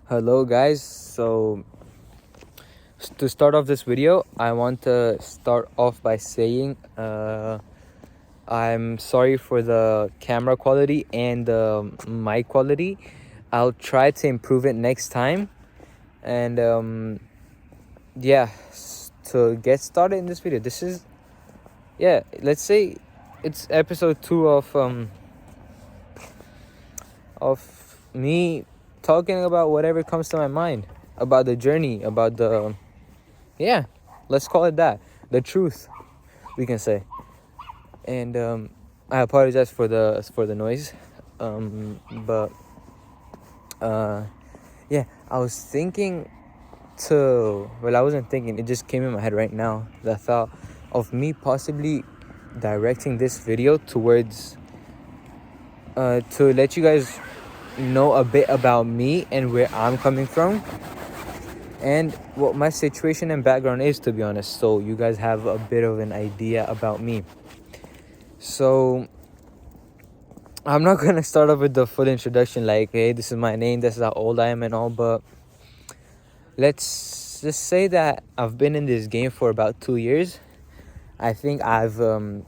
Hello guys, so to start off this video I want to start off by saying I'm sorry for the camera quality and the mic quality. I'll try to improve it next time. And to get started in this video, this is let's say it's episode 2 of me talking about whatever comes to my mind about the journey, about the let's call it that, the truth, we can say. And I apologize for the noise, but I was thinking I wasn't thinking, it just came in my head right now, the thought of me possibly directing this video towards to let you guys know a bit about me and where I'm coming from and what my situation and background is, to be honest, so you guys have a bit of an idea about me. So I'm not gonna start off with the full introduction like, hey, this is my name, this is how old I am and all, but let's just say that I've been in this game for about 2 years. I think I've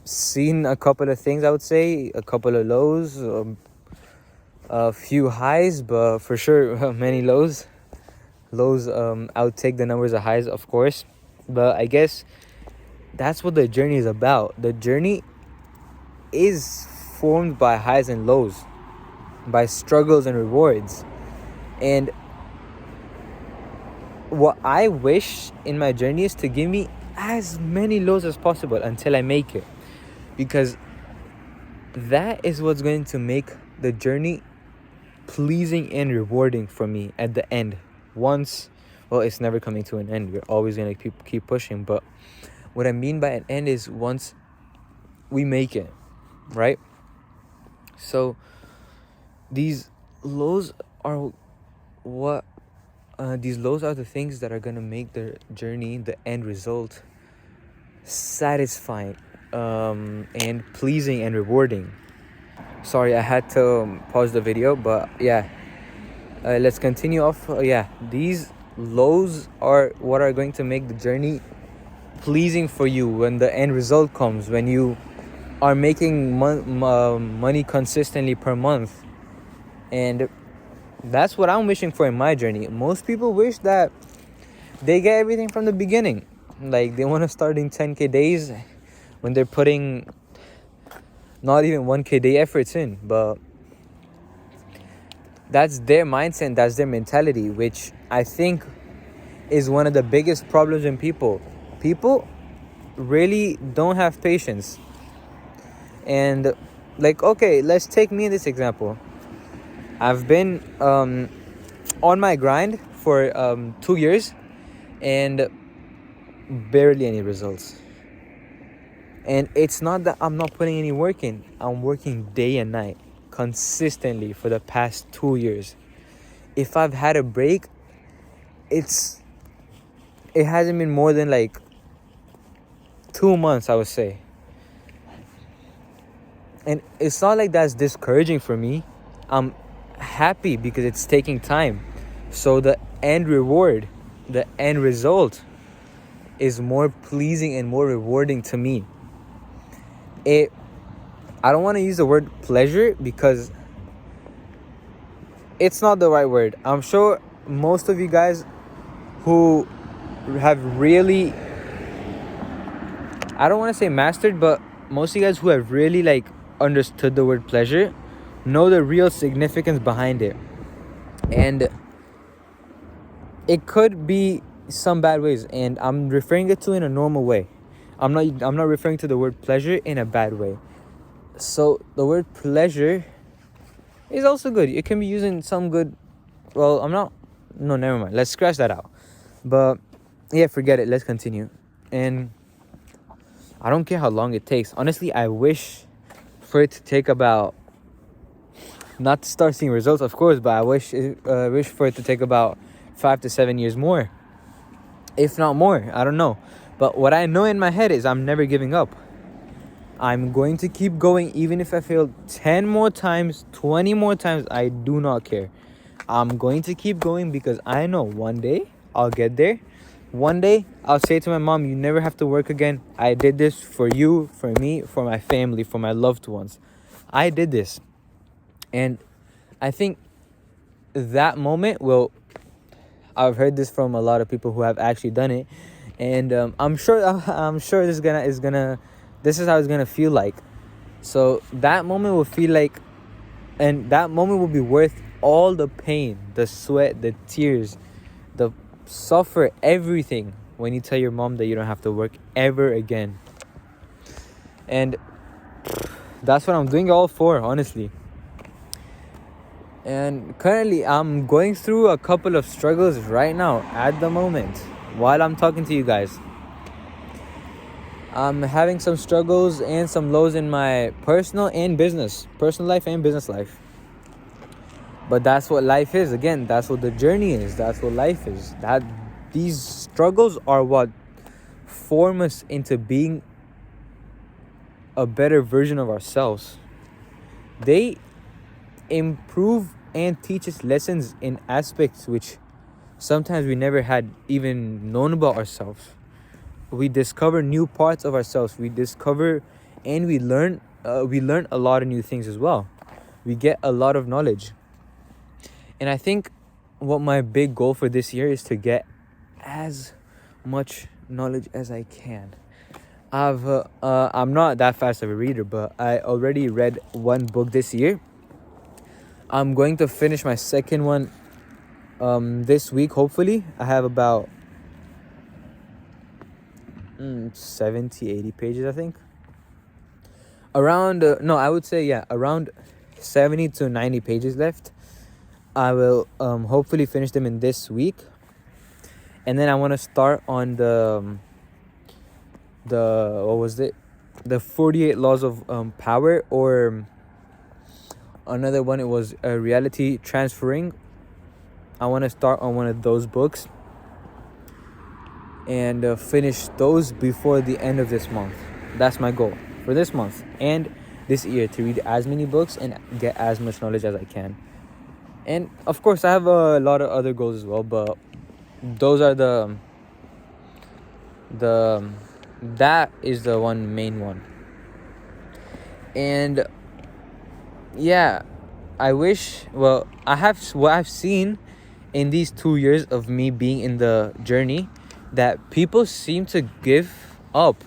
seen a couple of things, I would say, a couple of lows, a few highs, but for sure many lows. I would take the numbers of highs, of course, but I guess that's what the journey is about. The journey is formed by highs and lows, by struggles and rewards. And what I wish in my journey is to give me as many lows as possible until I make it, because that is what's going to make the journey pleasing and rewarding for me at the end. It's never coming to an end, we're always going to keep pushing, but what I mean by an end is once we make it, right? So these lows are the things that are going to make the journey, the end result, satisfying and pleasing and rewarding. Sorry, I had to pause the video, but let's continue off. These lows are what are going to make the journey pleasing for you when the end result comes, when you are making money consistently per month. And that's what I'm wishing for in my journey. Most people wish that they get everything from the beginning, like they want to start in 10k days when they're putting not even 1k day efforts in. But that's their mindset, that's their mentality, which I think is one of the biggest problems in people really don't have patience. And like, okay, let's take me in this example. I've been on my grind for 2 years and barely any results. And it's not that I'm not putting any work in. I'm working day and night consistently for the past 2 years. If I've had a break, it hasn't been more than like 2 months, I would say. And it's not like that's discouraging for me. I'm happy because it's taking time. So the end reward, the end result is more pleasing and more rewarding to me. I don't want to use the word pleasure because it's not the right word. I'm sure most of you guys who have really, I don't want to say mastered, but most of you guys who have really like understood the word pleasure know the real significance behind it. And it could be some bad ways, and I'm referring it to in a normal way. I'm not referring to the word pleasure in a bad way. So the word pleasure is also good. It can be used in some good, never mind, let's scratch that out. But forget it, let's continue. And I don't care how long it takes. Honestly, I wish for it to take about, not to start seeing results, of course, but I wish for it to take about 5 to 7 years more, if not more. I don't know. But what I know in my head is I'm never giving up. I'm going to keep going even if I fail 10 more times, 20 more times. I do not care. I'm going to keep going because I know one day I'll get there. One day I'll say to my mom, you never have to work again. I did this for you, for me, for my family, for my loved ones. I did this. And I think that moment will, I've heard this from a lot of people who have actually done it, and I'm sure this is how it's gonna feel like. So that moment will feel like, and that moment will be worth all the pain, the sweat, the tears, the suffer, everything, when you tell your mom that you don't have to work ever again. And that's what I'm doing it all for, honestly. And currently I'm going through a couple of struggles right now at the moment while I'm talking to you guys. I'm having some struggles and some lows in my personal life and business life. But that's what life is. Again, that's what the journey is. That's what life is. That these struggles are what form us into being a better version of ourselves. They improve and teach us lessons in aspects which sometimes we never had even known about ourselves. We discover new parts of ourselves. We discover and we learn a lot of new things as well. We get a lot of knowledge. And I think what my big goal for this year is to get as much knowledge as I can. I'm not that fast of a reader, but I already read one book this year. I'm going to finish my second one this week, hopefully. I have about 70-80 pages, I think. Around 70 to 90 pages left. I will hopefully finish them in this week. And then I want to start on the 48 laws of power, or another one, it was reality transferring. I want to start on one of those books and finish those before the end of this month. That's my goal for this month and this year, to read as many books and get as much knowledge as I can. And of course I have a lot of other goals as well, but those are that is the main one. And yeah, what I've seen in these 2 years of me being in the journey, that people seem to give up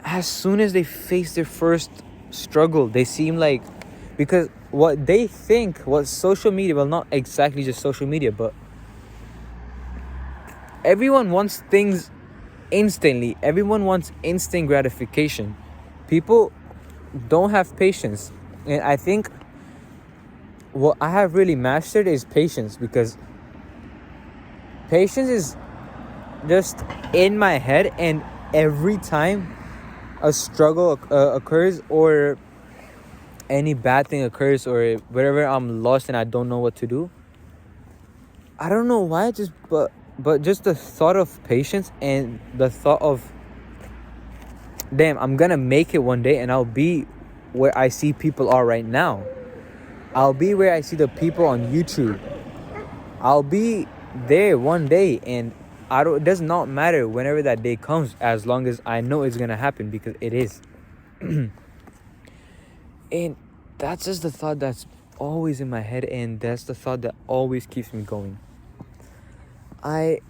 as soon as they face their first struggle. They seem like, because what social media, well, not exactly just social media, but everyone wants things instantly. Everyone wants instant gratification. People don't have patience. And I think what I have really mastered is patience, because patience is just in my head, and every time a struggle occurs, or any bad thing occurs, or wherever I'm lost and I don't know what to do, I don't know why, but just the thought of patience and the thought of, damn, I'm gonna make it one day and I'll be where I see people are right now. I'll be where I see the people on YouTube. I'll be there one day, and it does not matter whenever that day comes, as long as I know it's gonna happen, because it is. And that's just the thought that's always in my head, and that's the thought that always keeps me going. I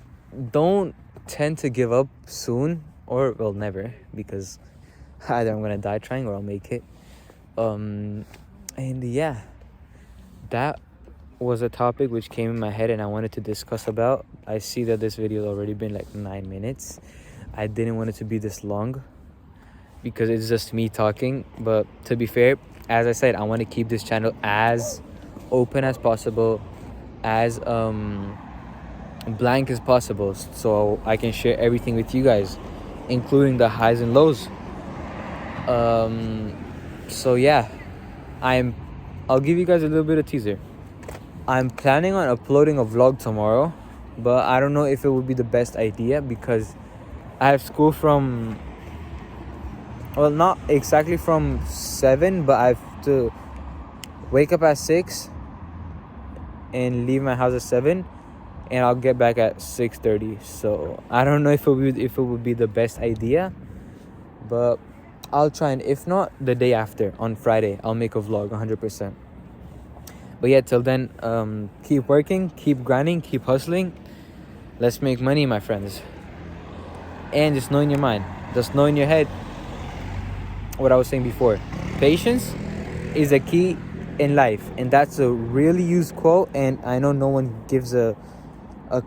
don't tend to give up soon, or well, never, because either I'm gonna die trying or I'll make it. And yeah, that was a topic which came in my head and I wanted to discuss about. I see that this video has already been like 9 minutes. I didn't want it to be this long because it's just me talking, but to be fair, as I said, I want to keep this channel as open as possible, as blank as possible, so I can share everything with you guys, including the highs and lows. So yeah, I'll give you guys a little bit of teaser. I'm planning on uploading a vlog tomorrow, but I don't know if it would be the best idea, because I have school from, well, not exactly from 7, but I have to wake up at 6 and leave my house at 7, and I'll get back at 6:30. So I don't know if it would be the best idea, but I'll try. And if not, the day after, on Friday, I'll make a vlog 100%. But yeah, till then, keep working, keep grinding, keep hustling. Let's make money, my friends. And just know in your mind, just know in your head what I was saying before. Patience is a key in life, and that's a really used quote, and I know no one gives a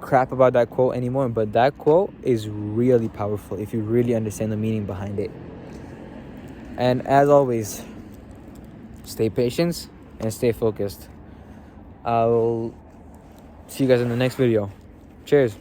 crap about that quote anymore, but that quote is really powerful if you really understand the meaning behind it. And as always, stay patient and stay focused. I'll see you guys in the next video. Cheers.